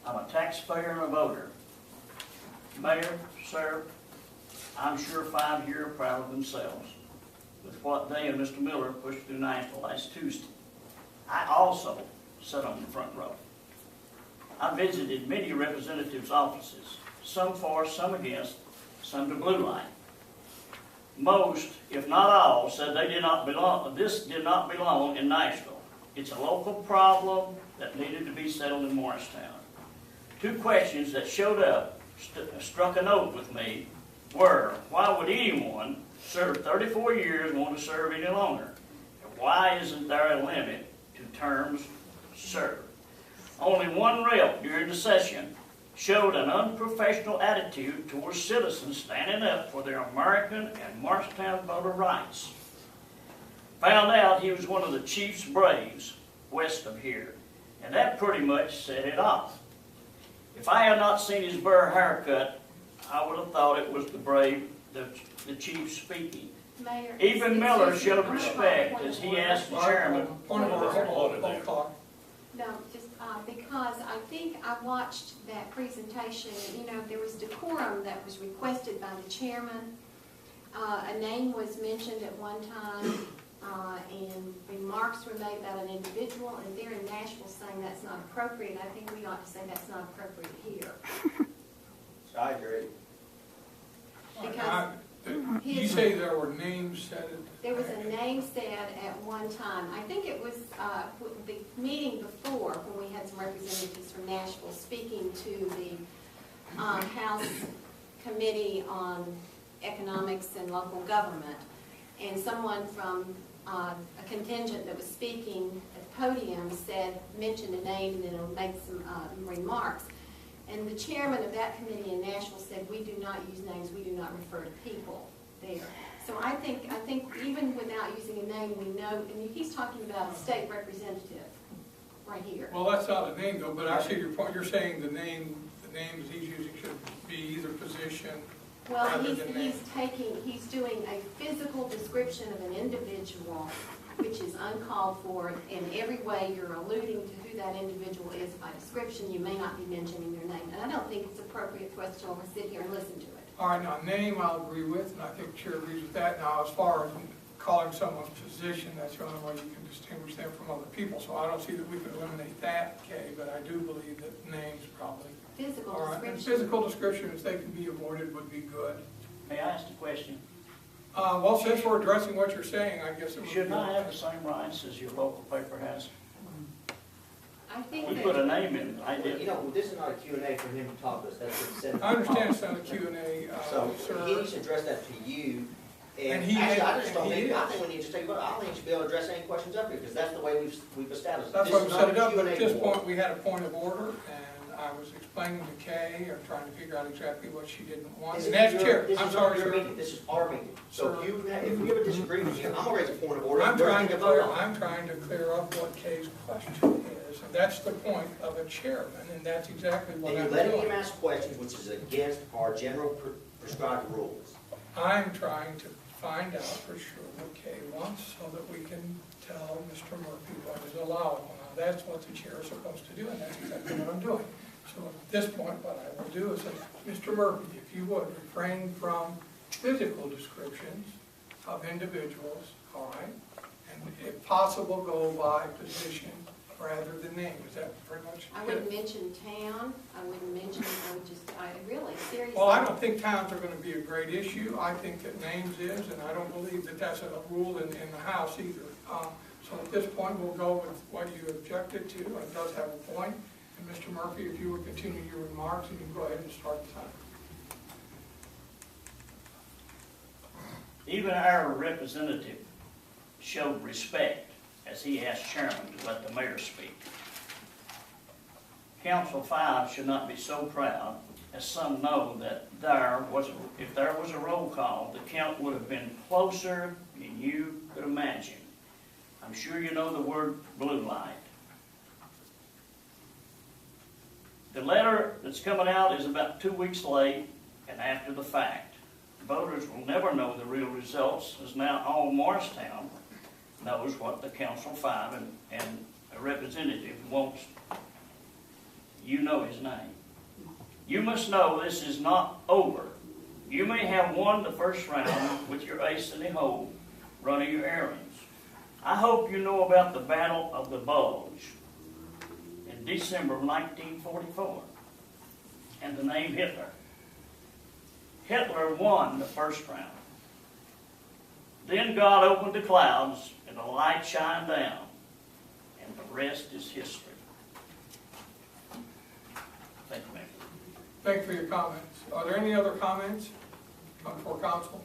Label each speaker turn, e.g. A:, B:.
A: I'm a taxpayer and a voter. Mayor, sir, I'm sure 5 here are proud of themselves with what they and Mr. Miller pushed through Nashville last Tuesday. I also sat on the front row. I visited many representatives' offices, some for, some against, some to blue line. Most, if not all, said they did not belong, this did not belong in Nashville. It's a local problem that needed to be settled in Morristown. 2 questions that showed up, struck a note with me, were, why would anyone serve 34 years and want to serve any longer? And why isn't there a limit to terms served? Only one rep during the session showed an unprofessional attitude towards citizens standing up for their American and Morristown voter rights. Found out he was one of the Chiefs Braves west of here, and that pretty much set it off. If I had not seen his burr haircut, I would have thought it was the Chief speaking.
B: Mayor,
A: Even Miller showed respect as he asked the chairman.
C: Point of order, hold on.
B: No, just because I think I watched that presentation, you know, there was decorum that was requested by the chairman. A name was mentioned at one time, and remarks were made about an individual, and they're in Nashville saying that's not appropriate. I think we ought to say that's not appropriate here.
D: I agree.
B: Because
C: You say there were names said?
B: there was a name said at one time. I think it was the meeting before when we had some representatives from Nashville speaking to the House Committee on Economics and Local Government. And someone from a contingent that was speaking at the podium mentioned a name and then made some remarks. And the chairman of that committee in Nashville said, we do not use names, we do not refer to people there. So I think even without using a name, we know, and he's talking about a state representative right here.
C: Well, that's not a name though, but I see your point. You're saying the names he's using should be either position
B: Well,
C: rather than name.
B: he's doing a physical description of an individual, which is uncalled for in every way. You're alluding to who that individual is by description. You may not be mentioning their name. And I don't think it's appropriate for us to all sit here and listen to it.
C: All right, now name I'll agree with, and I think the chair agrees with that. Now, as far as calling someone's position, that's the only way you can distinguish them from other people. So I don't see that we can eliminate that, Kay, but I do believe that names probably.
B: Physical
C: All right, and
B: description.
C: physical description, if they can be avoided, would be good.
A: May I ask a question?
C: Well, since we're addressing what you're saying, I guess it would be.
A: Shouldn't I have the same rights as your local paper has?
B: I think
A: We
B: that
A: put a name in, I
D: You
A: did.
D: know, this is not a Q&A for him to talk to us, that's what it said.
C: I understand it's not a Q&A,
D: So
C: sir.
D: he needs to address that to you.
C: And
D: And
C: he
D: actually, I
C: is,
D: just don't
C: and he
D: think, I
C: is.
D: think we need to take a vote. I don't think you should be able to address any questions up here, because that's the way we've established it.
C: That's
D: This
C: why we
D: is
C: set
D: not
C: it
D: a
C: up, but
D: Q&A
C: at this
D: board.
C: point, we had a point of order, and I was explaining to Kay, or trying to figure out exactly what she didn't want.
D: This
C: And
D: is
C: as
D: your-
C: chair,
D: this
C: I'm
D: is
C: sorry,
D: not your
C: sir.
D: meeting. This is our meeting. So
C: Sir.
D: if we have a disagreement here, I'm gonna raise a point of order.
C: I'm
D: We're
C: trying
D: gonna
C: to
D: vote on it.
C: I'm trying to clear up what Kay's question is, and that's the point of a chairman, and that's exactly what
D: And
C: I'm
D: you're letting him
C: doing.
D: ask questions, which is against our general prescribed rules.
C: I'm trying to find out for sure what Kay wants, so that we can tell Mr. Murphy what is allowable. Now, that's what the chair is supposed to do, and that's exactly what I'm doing. So at this point, what I will do is say, Mr. Murphy, if you would, refrain from physical descriptions of individuals, all right? And if possible, go by position rather than name. Is that pretty much
B: I
C: it?
B: wouldn't mention town. I really, seriously.
C: Well, I don't think towns are going to be a great issue. I think that names is, and I don't believe that that's a rule in the House either. So at this point, we'll go with what you objected to. It does have a point. And Mr. Murphy, if you would continue your remarks, and you can go ahead and start the time.
A: Even our representative showed respect as he asked chairman to let the mayor speak. Council 5 should not be so proud, as some know, that if there was a roll call, the count would have been closer than you could imagine. I'm sure you know the word blue light. The letter that's coming out is about 2 weeks late and after the fact. Voters will never know the real results, as now all Morristown knows what the Council 5 and a representative wants. you know his name. You must know this is not over. You may have won the first round with your ace in the hole, running your errands. I hope you know about the Battle of the Bulge in December of 1944 and the name Hitler. Hitler won the first round. Then God opened the clouds and the light shined down, and the rest is history. Thank you, Mayor.
C: Thank you for your comments. Are there any other comments before council?